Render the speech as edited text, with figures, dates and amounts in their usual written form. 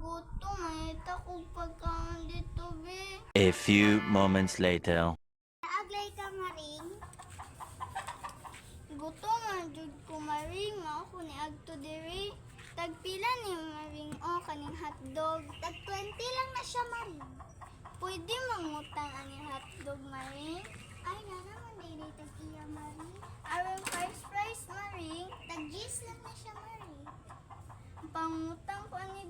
gutom. Mayita ko pagkaon dito, be. A few moments later. Naaglay ka, Maring? Gutom man jud ko, Maring. Ako ni Agto diri. Tagpila ni Maring o kaning hotdog. Tag 20 lang na siya, Maring. Pwede mangutang ang hotdog, Maring? Ay, na naman dili tag iya, Maring. Aron first price, Maring. Tag 10 lang na siya, Maring. Pangutang ko ani